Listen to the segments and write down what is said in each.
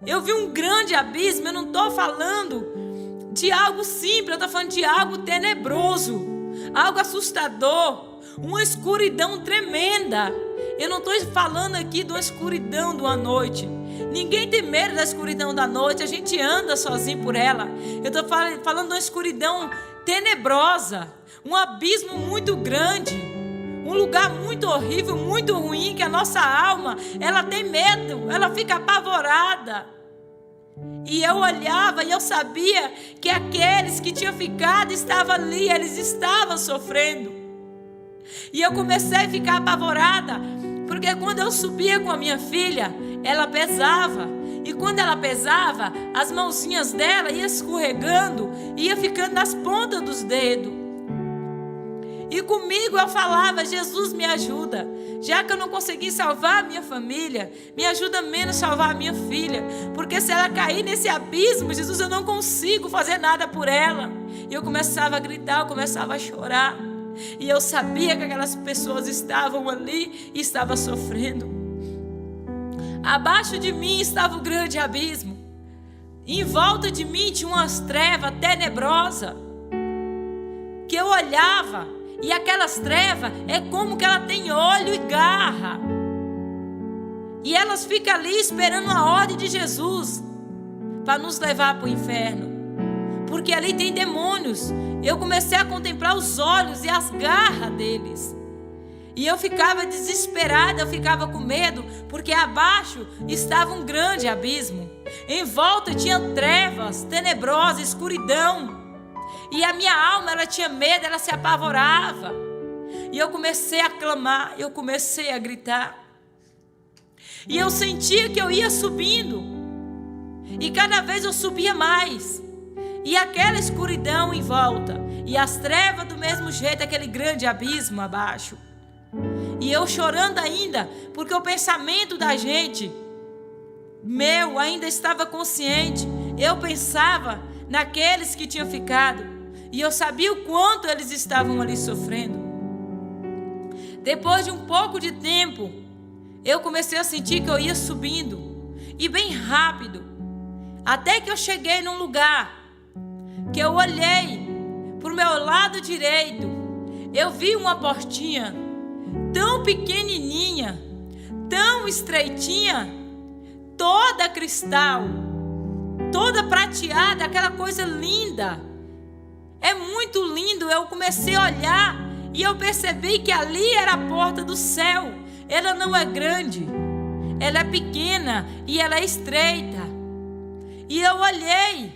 Eu vi um grande abismo. Eu não estou falando de algo simples, eu estou falando de algo tenebroso, algo assustador, uma escuridão tremenda. Eu não estou falando aqui de uma escuridão de uma noite. Ninguém tem medo da escuridão da noite, a gente anda sozinho por ela. Eu estou falando de uma escuridão tenebrosa, um abismo muito grande, um lugar muito horrível, muito ruim, que a nossa alma, ela tem medo, ela fica apavorada. E eu olhava e eu sabia que aqueles que tinham ficado estavam ali, eles estavam sofrendo. E eu comecei a ficar apavorada, porque quando eu subia com a minha filha, ela pesava. E quando ela pesava, as mãozinhas dela iam escorregando, ia ficando nas pontas dos dedos. E comigo eu falava: Jesus, me ajuda. Já que eu não consegui salvar a minha família, me ajuda menos a salvar a minha filha. Porque se ela cair nesse abismo, Jesus, eu não consigo fazer nada por ela. E eu começava a gritar, eu começava a chorar. E eu sabia que aquelas pessoas estavam ali e estavam sofrendo. Abaixo de mim estava o grande abismo. Em volta de mim tinha umas trevas tenebrosas, que eu olhava, e aquelas trevas é como que ela tem olho e garra. E elas ficam ali esperando a ordem de Jesus para nos levar para o inferno. Porque ali tem demônios. Eu comecei a contemplar os olhos e as garras deles. E eu ficava desesperada, eu ficava com medo, porque abaixo estava um grande abismo. Em volta tinha trevas, tenebrosa, escuridão. E a minha alma, ela tinha medo, ela se apavorava. E eu comecei a clamar, eu comecei a gritar. E eu sentia que eu ia subindo. E cada vez eu subia mais. E aquela escuridão em volta. E as trevas do mesmo jeito, aquele grande abismo abaixo. E eu chorando ainda, porque o pensamento da gente, meu, ainda estava consciente. Eu pensava naqueles que tinham ficado. E eu sabia o quanto eles estavam ali sofrendo. Depois de um pouco de tempo, eu comecei a sentir que eu ia subindo. E bem rápido. Até que eu cheguei num lugar que eu olhei para o meu lado direito. Eu vi uma portinha tão pequenininha, tão estreitinha, toda cristal, toda prateada, aquela coisa linda. É muito lindo. Eu comecei a olhar e eu percebi que ali era a porta do céu. Ela não é grande, ela é pequena e ela é estreita. E eu olhei,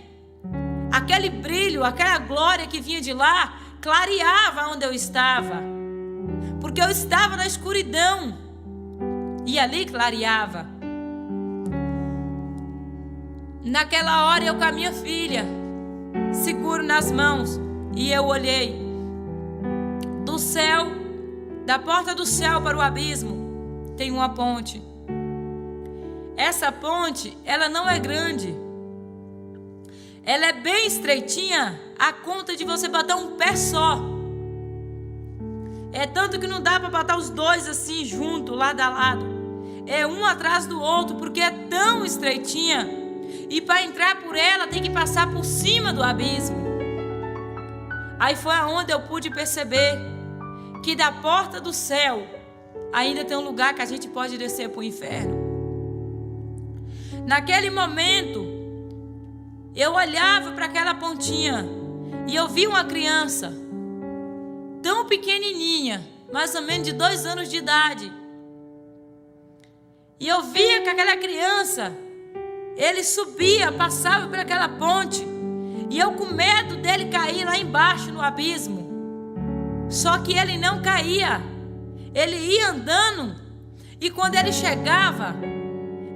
aquele brilho, aquela glória que vinha de lá, clareava onde eu estava. Porque eu estava na escuridão e ali clareava. Naquela hora eu com a minha filha, seguro nas mãos, e eu olhei do céu, da porta do céu para o abismo, tem uma ponte. Essa ponte, ela não é grande. Ela é bem estreitinha, a conta de você botar um pé só. É tanto que não dá para botar os dois assim junto, lado a lado. É um atrás do outro, porque é tão estreitinha. E para entrar por ela tem que passar por cima do abismo. Aí foi aonde eu pude perceber que da porta do céu ainda tem um lugar que a gente pode descer para o inferno. Naquele momento, eu olhava para aquela pontinha e eu vi uma criança tão pequenininha, mais ou menos de 2 anos de idade. E eu via que aquela criança, ele subia, passava por aquela ponte, e eu com medo dele cair lá embaixo no abismo. Só que ele não caía, ele ia andando, e quando ele chegava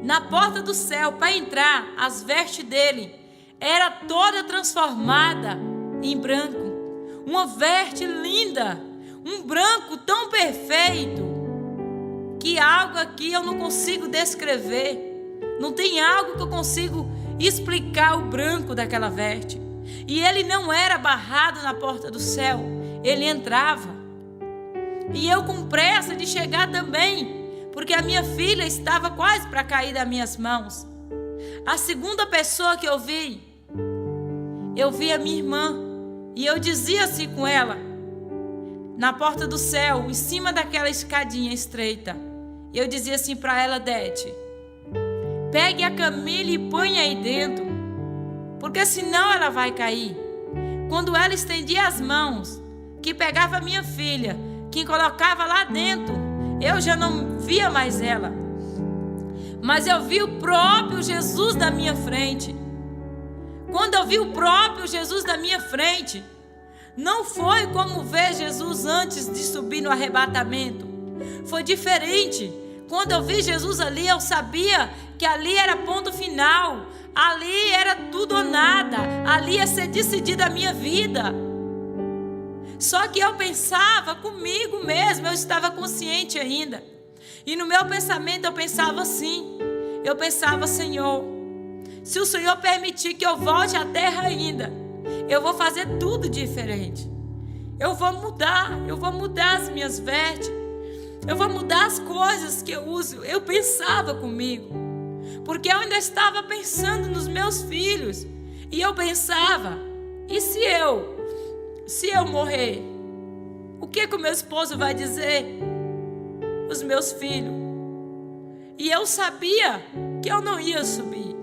na porta do céu para entrar, as vestes dele era toda transformada em branco. Uma veste linda, um branco tão perfeito, que algo aqui eu não consigo descrever. Não tem algo que eu consigo explicar o branco daquela veste. E ele não era barrado na porta do céu, ele entrava. E eu com pressa de chegar também, porque a minha filha estava quase para cair das minhas mãos. A segunda pessoa que eu vi a minha irmã. E eu dizia assim com ela, na porta do céu, em cima daquela escadinha estreita. E eu dizia assim para ela: Dete, pegue a Camille e põe aí dentro, porque senão ela vai cair. Quando ela estendia as mãos, que pegava a minha filha, que colocava lá dentro, eu já não via mais ela. Mas eu vi o próprio Jesus na minha frente. Quando eu vi o próprio Jesus na minha frente, não foi como ver Jesus antes de subir no arrebatamento. Foi diferente. Quando eu vi Jesus ali, eu sabia que ali era ponto final. Ali era tudo ou nada. Ali ia ser decidida a minha vida. Só que eu pensava comigo mesmo, eu estava consciente ainda. E no meu pensamento eu pensava assim. Eu pensava: Senhor, se o Senhor permitir que eu volte à terra ainda, eu vou fazer tudo diferente. Eu vou mudar as minhas vestes. Eu vou mudar as coisas que eu uso. Eu pensava comigo, porque eu ainda estava pensando nos meus filhos. E eu pensava: e se eu morrer? O que o meu esposo vai dizer? Os meus filhos. E eu sabia que eu não ia subir.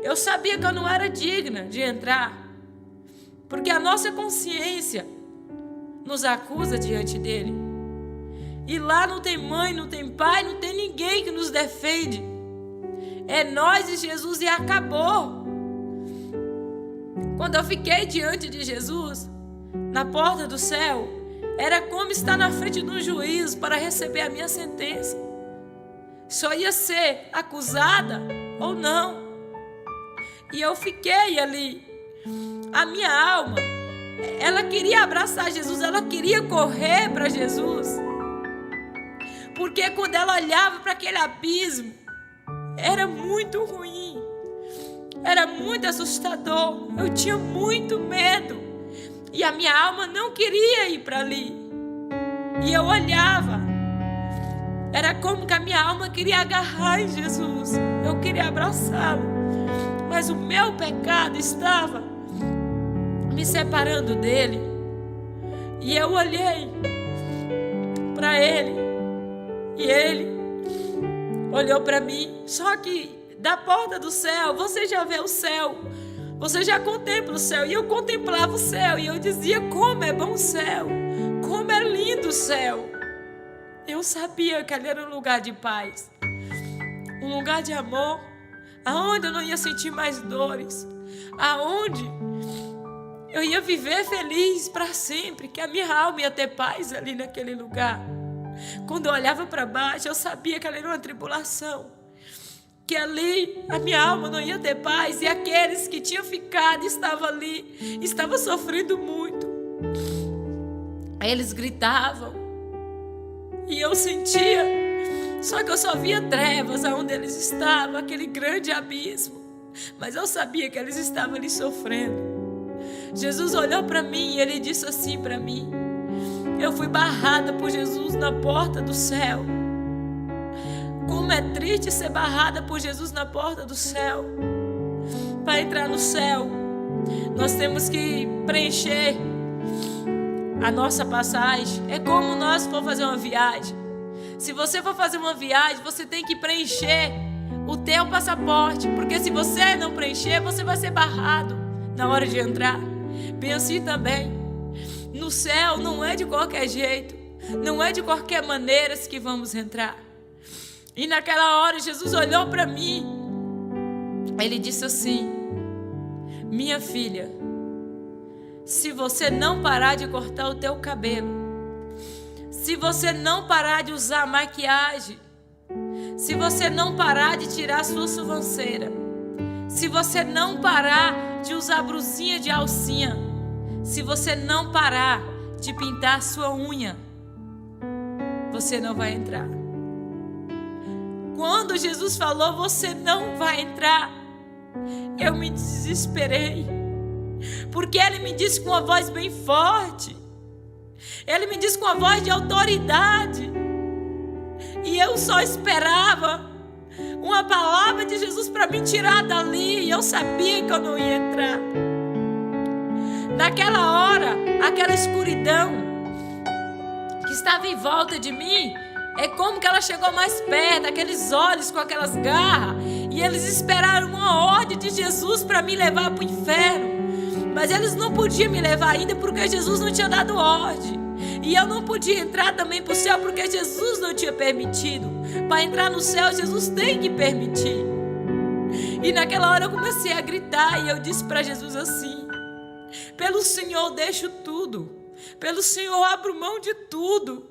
Eu sabia que eu não era digna de entrar, porque a nossa consciência nos acusa diante dele. E lá não tem mãe, não tem pai, não tem ninguém que nos defende. É nós e Jesus, e acabou. Quando eu fiquei diante de Jesus, na porta do céu, era como estar na frente de um juiz para receber a minha sentença. Só ia ser acusada ou não. E eu fiquei ali. A minha alma, ela queria abraçar Jesus, ela queria correr para Jesus. Porque quando ela olhava para aquele abismo, era muito ruim. Era muito assustador. Eu tinha muito medo. E a minha alma não queria ir para ali. E eu olhava. Era como que a minha alma queria agarrar em Jesus. Eu queria abraçá-lo. Mas o meu pecado estava me separando dele. E eu olhei para ele. E ele olhou para mim. Só que da porta do céu, você já vê o céu. Você já contempla o céu. E eu contemplava o céu. E eu dizia: como é bom o céu. Como é lindo o céu. Eu sabia que ali era um lugar de paz. Um lugar de amor. Aonde eu não ia sentir mais dores. Aonde eu ia viver feliz para sempre. Que a minha alma ia ter paz ali naquele lugar. Quando eu olhava para baixo, eu sabia que ali era uma tribulação. Que ali a minha alma não ia ter paz. E aqueles que tinham ficado, estavam ali, estavam sofrendo muito. Eles gritavam. E eu sentia. Só que eu só via trevas aonde eles estavam. Aquele grande abismo. Mas eu sabia que eles estavam ali sofrendo. Jesus olhou para mim e ele disse assim para mim: eu fui barrada por Jesus na porta do céu. Como é triste ser barrada por Jesus na porta do céu. Para entrar no céu, nós temos que preencher a nossa passagem. É como nós for fazer uma viagem. Se você for fazer uma viagem, você tem que preencher o teu passaporte. Porque se você não preencher, você vai ser barrado na hora de entrar. Bem assim também. No céu não é de qualquer jeito. Não é de qualquer maneira que vamos entrar. E naquela hora Jesus olhou para mim. Ele disse assim: minha filha, se você não parar de cortar o teu cabelo, se você não parar de usar maquiagem, se você não parar de tirar a sua sobrancelha, se você não parar de usar brusinha de alcinha, se você não parar de pintar a sua unha, você não vai entrar. Quando Jesus falou, você não vai entrar, eu me desesperei. Porque ele me disse com uma voz bem forte. Ele me disse com uma voz de autoridade. E eu só esperava uma palavra de Jesus para me tirar dali, e eu sabia que eu não ia entrar. Naquela hora, aquela escuridão que estava em volta de mim, é como que ela chegou mais perto, aqueles olhos com aquelas garras, e eles esperaram uma ordem de Jesus para me levar para o inferno. Mas eles não podiam me levar ainda porque Jesus não tinha dado ordem. E eu não podia entrar também para o céu porque Jesus não tinha permitido. Para entrar no céu, Jesus tem que permitir. E naquela hora eu comecei a gritar e eu disse para Jesus assim: pelo Senhor deixo tudo, pelo Senhor abro mão de tudo,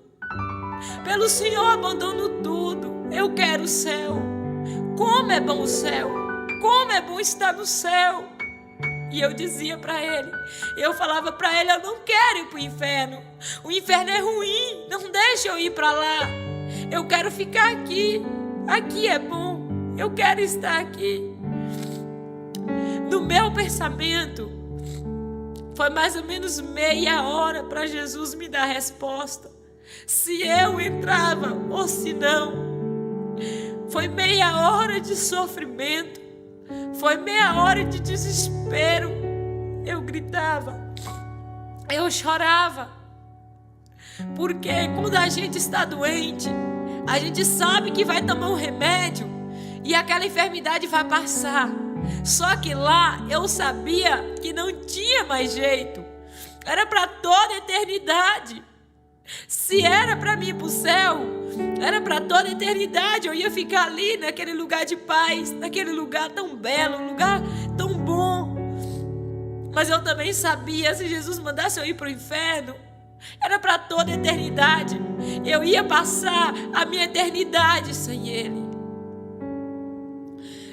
pelo Senhor abandono tudo. Eu quero o céu. Como é bom o céu, como é bom estar no céu. E eu dizia para ele, eu falava para ele: eu não quero ir para o inferno. O inferno é ruim, não deixa eu ir para lá. Eu quero ficar aqui. Aqui é bom, eu quero estar aqui. No meu pensamento, foi mais ou menos meia hora para Jesus me dar a resposta, se eu entrava ou se não. Foi meia hora de sofrimento, foi meia hora de desespero. Eu gritava, eu chorava, porque quando a gente está doente, a gente sabe que vai tomar um remédio e aquela enfermidade vai passar. Só que lá eu sabia que não tinha mais jeito, era para toda a eternidade. Se era para mim ir para o céu, era para toda a eternidade. Eu ia ficar ali naquele lugar de paz, naquele lugar tão belo, um lugar tão bom. Mas eu também sabia, se Jesus mandasse eu ir para o inferno, era para toda a eternidade. Eu ia passar a minha eternidade sem Ele.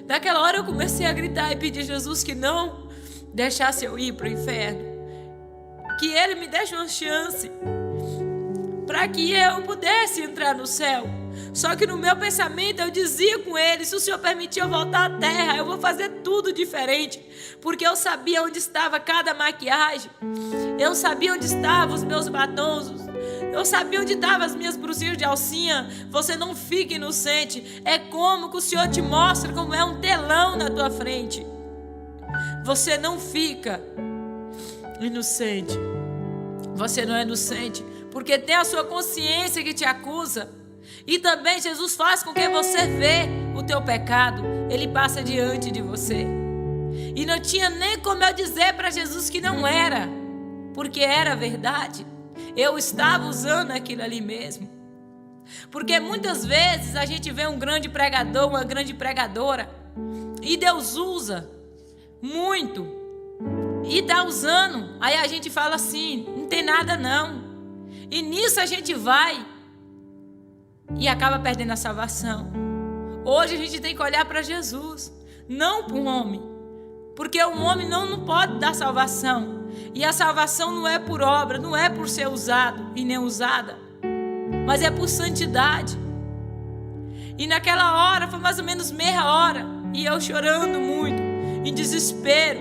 Naquela hora eu comecei a gritar e pedir a Jesus que não deixasse eu ir para o inferno, que Ele me desse uma chance para que eu pudesse entrar no céu. Só que no meu pensamento eu dizia com Ele: se o Senhor permitir eu voltar à terra, eu vou fazer tudo diferente, porque eu sabia onde estava cada maquiagem, eu sabia onde estavam os meus batons, eu sabia onde estavam as minhas brusinhas de alcinha. Você não fica inocente. É como que o Senhor te mostra como é um telão na tua frente. Você não fica inocente. Você não é inocente, porque tem a sua consciência que te acusa. E também Jesus faz com que você vê o teu pecado. Ele passa diante de você. E não tinha nem como eu dizer para Jesus que não era, porque era verdade. Eu estava usando aquilo ali mesmo. Porque muitas vezes a gente vê um grande pregador, uma grande pregadora, e Deus usa muito, e está usando. Aí a gente fala assim: não tem nada não. E nisso a gente vai e acaba perdendo a salvação. Hoje a gente tem que olhar para Jesus, não para um homem, porque um homem não pode dar salvação. E a salvação não é por obra, não é por ser usado e nem usada, mas é por santidade. E naquela hora, foi mais ou menos meia hora, e eu chorando muito, em desespero.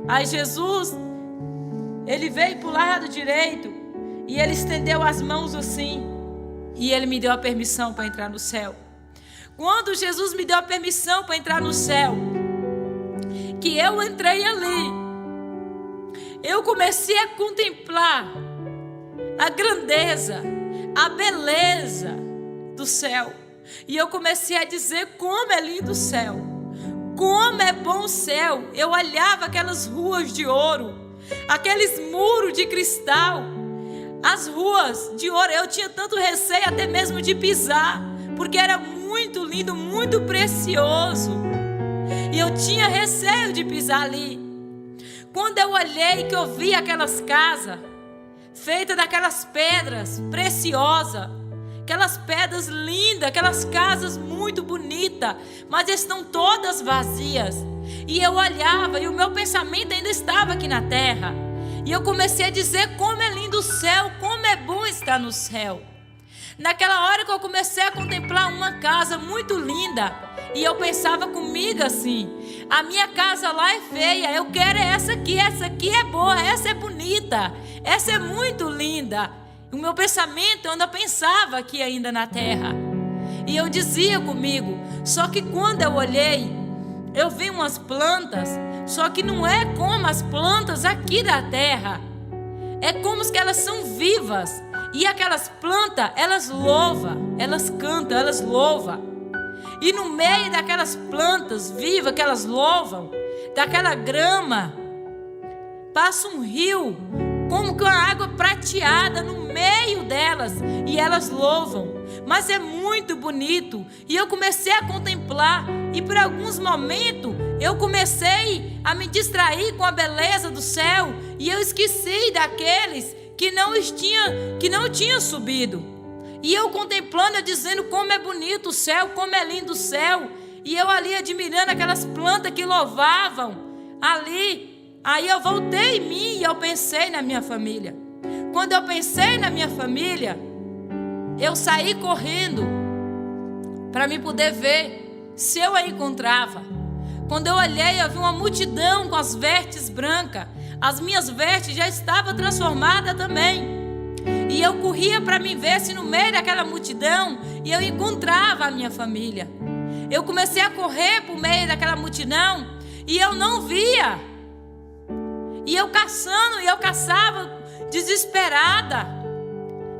Aí Jesus, Ele veio para o lado direito, e Ele estendeu as mãos assim, e Ele me deu a permissão para entrar no céu. Quando Jesus me deu a permissão para entrar no céu, que eu entrei ali, eu comecei a contemplar a grandeza, a beleza do céu. E eu comecei a dizer: como é lindo o céu, como é bom o céu. Eu olhava aquelas ruas de ouro, aqueles muros de cristal, as ruas de ouro. Eu tinha tanto receio até mesmo de pisar, porque era muito lindo, muito precioso. E eu tinha receio de pisar ali. Quando eu olhei, que eu vi aquelas casas feitas daquelas pedras preciosas, aquelas pedras lindas, aquelas casas muito bonitas, mas estão todas vazias. E eu olhava, e o meu pensamento ainda estava aqui na terra. E eu comecei a dizer: como é lindo o céu, como é bom estar no céu. Naquela hora que eu comecei a contemplar uma casa muito linda, e eu pensava comigo assim: a minha casa lá é feia, eu quero essa aqui é boa, essa é bonita, essa é muito linda. O meu pensamento, eu ainda pensava aqui ainda na terra. E eu dizia comigo: Só que quando eu olhei, eu vi umas plantas, só que não é como as plantas aqui da terra. É como que elas são vivas. E aquelas plantas, elas louvam, elas cantam, elas louvam. E no meio daquelas plantas vivas que elas louvam, daquela grama, passa um rio, como com a água prateada no meio delas, e elas louvam. Mas é muito bonito. E eu comecei a contemplar, e por alguns momentos eu comecei a me distrair com a beleza do céu, e eu esqueci daqueles que não tinham subido. E eu contemplando, eu dizendo como é bonito o céu, como é lindo o céu. E eu ali admirando aquelas plantas que louvavam ali. Aí eu voltei em mim e eu pensei na minha família. Quando eu pensei na minha família, eu saí correndo para me poder ver se eu a encontrava. Quando eu olhei, eu vi uma multidão com as vestes brancas. As minhas vestes já estavam transformadas também. E eu corria para me ver se no meio daquela multidão e eu encontrava a minha família. Eu comecei a correr por meio daquela multidão e eu não via. E eu caçando, e eu caçava desesperada.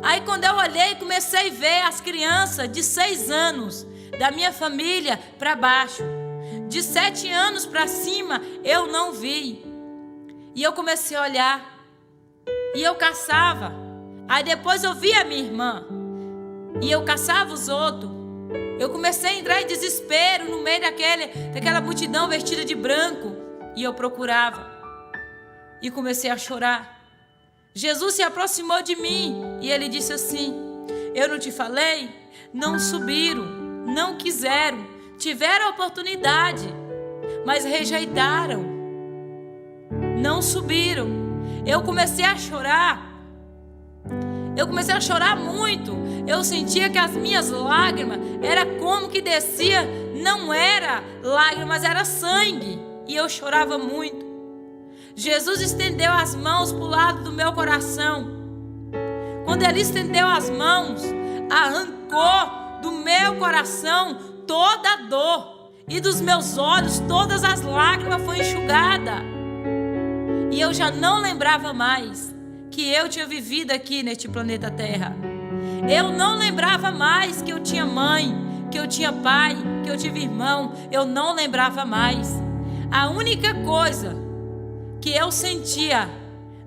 Aí quando eu olhei, comecei a ver as crianças de 6 anos da minha família para baixo. De 7 anos para cima, eu não vi. E eu comecei a olhar. E eu caçava. Aí depois eu vi a minha irmã. E eu caçava os outros. Eu comecei a entrar em desespero no meio daquela multidão vestida de branco. E eu procurava. E comecei a chorar. Jesus se aproximou de mim. E ele disse assim: eu não te falei? Não subiram, não quiseram, tiveram a oportunidade, mas rejeitaram. Não subiram. Eu comecei a chorar. Eu comecei a chorar muito. Eu sentia que as minhas lágrimas era como que descia. Não era lágrimas, era sangue. E eu chorava muito. Jesus estendeu as mãos para o lado do meu coração. Quando ele estendeu as mãos, arrancou do meu coração toda a dor. E dos meus olhos todas as lágrimas foram enxugadas. E eu já não lembrava mais que eu tinha vivido aqui neste planeta Terra. Eu não lembrava mais que eu tinha mãe, que eu tinha pai, que eu tive irmão. Eu não lembrava mais. A única coisa que eu sentia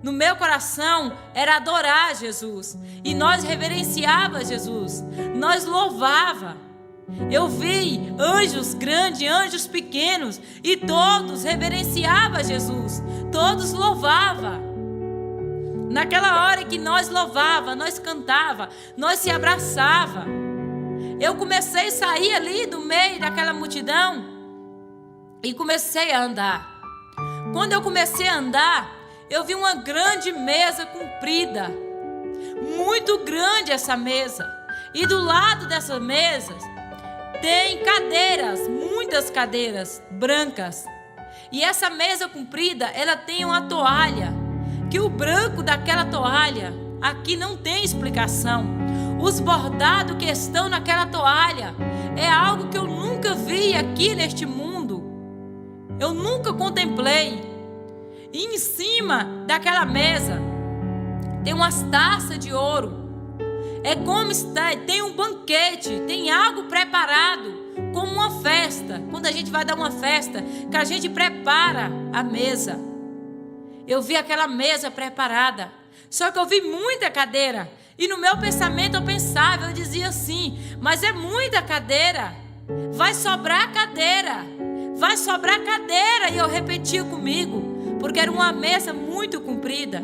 no meu coração era adorar Jesus. E nós reverenciava Jesus. Nós louvava. Eu vi anjos grandes, anjos pequenos, e todos reverenciavam Jesus. Todos louvavam. Naquela hora que nós louvava, nós cantava, nós se abraçava. Eu comecei a sair ali do meio daquela multidão e comecei a andar. Quando eu comecei a andar, eu vi uma grande mesa comprida. Muito grande essa mesa. E do lado dessa mesa tem cadeiras, muitas cadeiras brancas. E essa mesa comprida, ela tem uma toalha. Que o branco daquela toalha, aqui não tem explicação. Os bordados que estão naquela toalha é algo que eu nunca vi aqui neste mundo. Eu nunca contemplei. E em cima daquela mesa tem umas taças de ouro. É como está, tem um banquete, tem algo preparado, como uma festa. Quando a gente vai dar uma festa, que a gente prepara a mesa. Eu vi aquela mesa preparada. Só que eu vi muita cadeira. E no meu pensamento eu pensava, eu dizia assim: mas é muita cadeira. Vai sobrar cadeira. Vai sobrar cadeira. E eu repetia comigo. Porque era uma mesa muito comprida.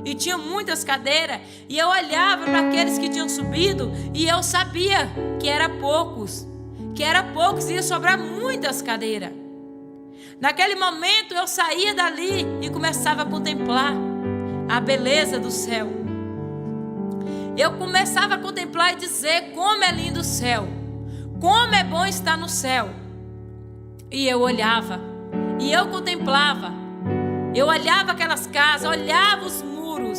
E tinha muitas cadeiras. E eu olhava para aqueles que tinham subido. E eu sabia que era poucos. Que era poucos. Ia sobrar muitas cadeiras. Naquele momento eu saía dali e começava a contemplar a beleza do céu. Eu começava a contemplar e dizer como é lindo o céu. Como é bom estar no céu. E eu olhava. E eu contemplava. Eu olhava aquelas casas, olhava os muros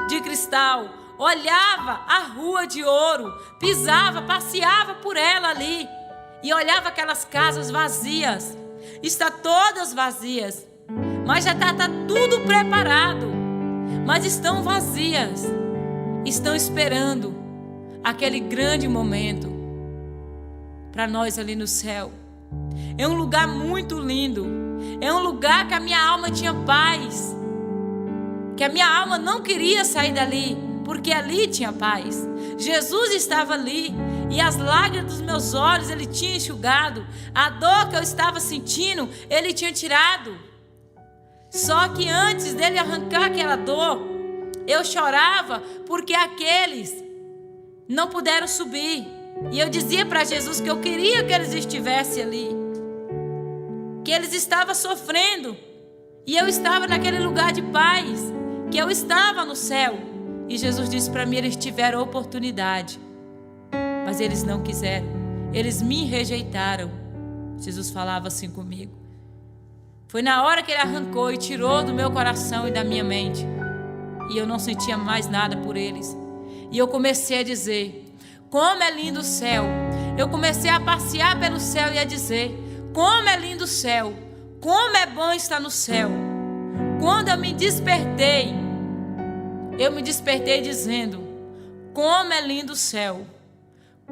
de cristal. Olhava a rua de ouro. Pisava, passeava por ela ali. e olhava aquelas casas vazias. Está todas vazias, mas já está tudo preparado. Mas estão vazias, estão esperando aquele grande momento para nós ali no céu. É um lugar muito lindo, é um lugar que a minha alma tinha paz, que a minha alma não queria sair dali, porque ali tinha paz. Jesus estava ali e as lágrimas dos meus olhos Ele tinha enxugado, a dor que eu estava sentindo Ele tinha tirado. Só que antes dele arrancar aquela dor, eu chorava porque aqueles não puderam subir. E eu dizia para Jesus que eu queria que eles estivessem ali, que eles estavam sofrendo e eu estava naquele lugar de paz, que eu estava no céu. E Jesus disse para mim: eles tiveram oportunidade, mas eles não quiseram, eles me rejeitaram. Jesus falava assim comigo. Foi na hora que Ele arrancou e tirou do meu coração e da minha mente, e eu não sentia mais nada por eles. E eu comecei a dizer: como é lindo o céu. Eu comecei a passear pelo céu e a dizer: como é lindo o céu, como é bom estar no céu. Quando eu me despertei dizendo: como é lindo o céu,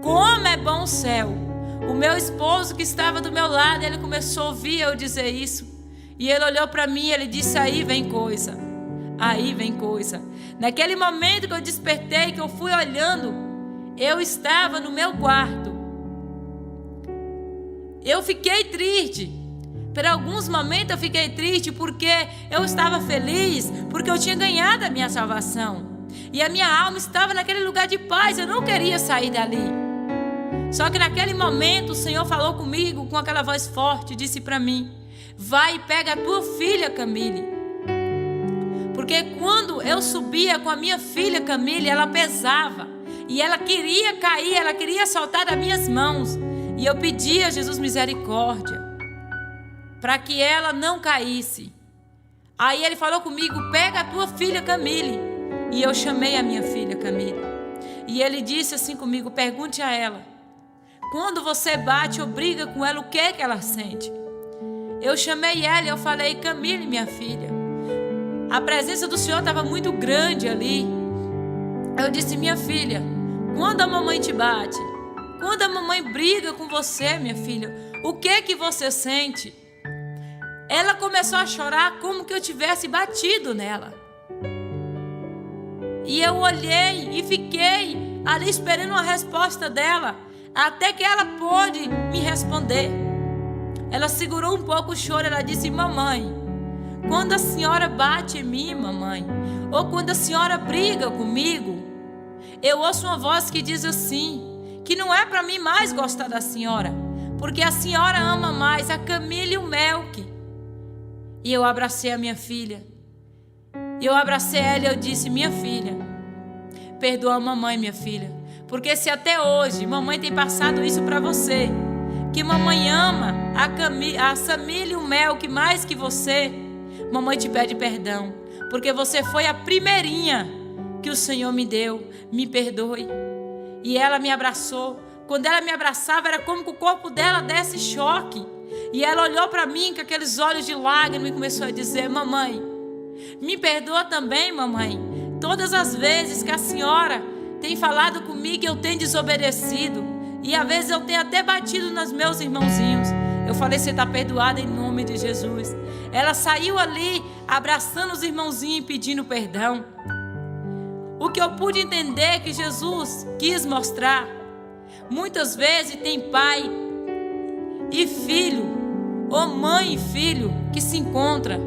como é bom o céu. O meu esposo que estava do meu lado, ele começou a ouvir eu dizer isso. E ele olhou para mim e ele disse: aí vem coisa, aí vem coisa. Naquele momento que eu despertei, que eu fui olhando, eu estava no meu quarto. Eu fiquei triste. Por alguns momentos eu fiquei triste porque eu estava feliz, porque eu tinha ganhado a minha salvação. E a minha alma estava naquele lugar de paz, eu não queria sair dali. Só que naquele momento o Senhor falou comigo com aquela voz forte e disse para mim: vai e pega a tua filha Camille. Porque quando eu subia com a minha filha Camille, ela pesava e ela queria cair, ela queria soltar das minhas mãos. E eu pedi a Jesus misericórdia para que ela não caísse. Aí Ele falou comigo: pega a tua filha Camille. E eu chamei a minha filha Camille. E Ele disse assim comigo: pergunte a ela, quando você bate ou briga com ela, o que ela sente? Eu chamei ela e eu falei: Camille, minha filha, a presença do Senhor estava muito grande ali. Eu disse: minha filha, quando a mamãe te bate, quando a mamãe briga com você, minha filha, o que você sente? Ela começou a chorar como que eu tivesse batido nela. E eu olhei e fiquei ali esperando a resposta dela, até que ela pôde me responder. Ela segurou um pouco o choro, ela disse: mamãe, quando a senhora bate em mim, mamãe, ou quando a senhora briga comigo, eu ouço uma voz que diz assim, que não é para mim mais gostar da senhora, porque a senhora ama mais a Camille e o Melk. E eu abracei a minha filha. Eu abracei ela e eu disse: minha filha, perdoa a mamãe, minha filha, porque se até hoje mamãe tem passado isso para você, que mamãe ama a Samília e o Melk mais que você, mamãe te pede perdão, porque você foi a primeirinha que o Senhor me deu, me perdoe. E ela me abraçou. Quando ela me abraçava, era como que o corpo dela desse choque. E ela olhou para mim com aqueles olhos de lágrimas e começou a dizer: mamãe, me perdoa também, mamãe, todas as vezes que a senhora tem falado comigo e eu tenho desobedecido, e às vezes eu tenho até batido nos meus irmãozinhos. Eu falei: você está perdoada em nome de Jesus. Ela saiu ali abraçando os irmãozinhos e pedindo perdão. O que eu pude entender é que Jesus quis mostrar, muitas vezes tem pai e filho, ou mãe e filho, que se encontram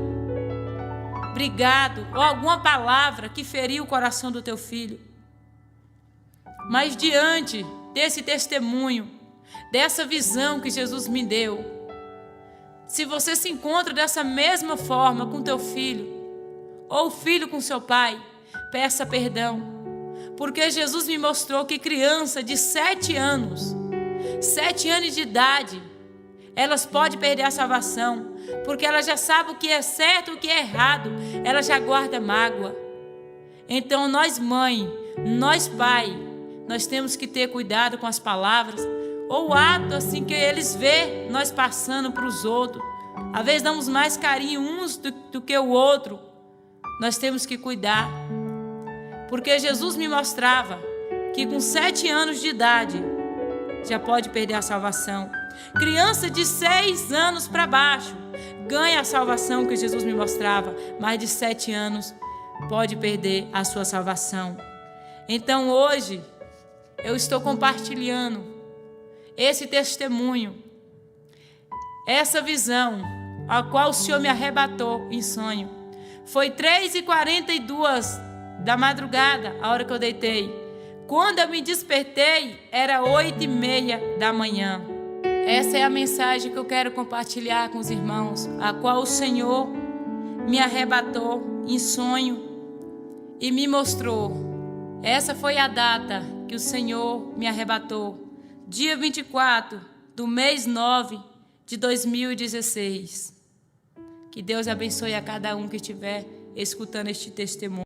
brigado, ou alguma palavra que feriu o coração do teu filho. Mas diante desse testemunho, dessa visão que Jesus me deu, se você se encontra dessa mesma forma com teu filho, ou o filho com seu pai, peça perdão, porque Jesus me mostrou que criança de 7 anos de idade, elas podem perder a salvação, porque ela já sabe o que é certo e o que é errado, ela já guarda mágoa. Então nós mãe, nós pai, nós temos que ter cuidado com as palavras, ou o ato assim que eles vê nós passando para os outros. Às vezes damos mais carinho uns do que o outro. Nós temos que cuidar. Porque Jesus me mostrava que com 7 anos de idade já pode perder a salvação. Criança de 6 anos para baixo ganha a salvação que Jesus me mostrava. Mais de 7 anos pode perder a sua salvação. Então hoje eu estou compartilhando esse testemunho, essa visão a qual o Senhor me arrebatou em sonho. Foi 3h42 da madrugada, a hora que eu deitei. Quando eu me despertei, era 8h30 da manhã. Essa é a mensagem que eu quero compartilhar com os irmãos, a qual o Senhor me arrebatou em sonho e me mostrou. Essa foi a data que o Senhor me arrebatou. Dia 24 do mês 9 de 2016. Que Deus abençoe a cada um que estiver escutando este testemunho.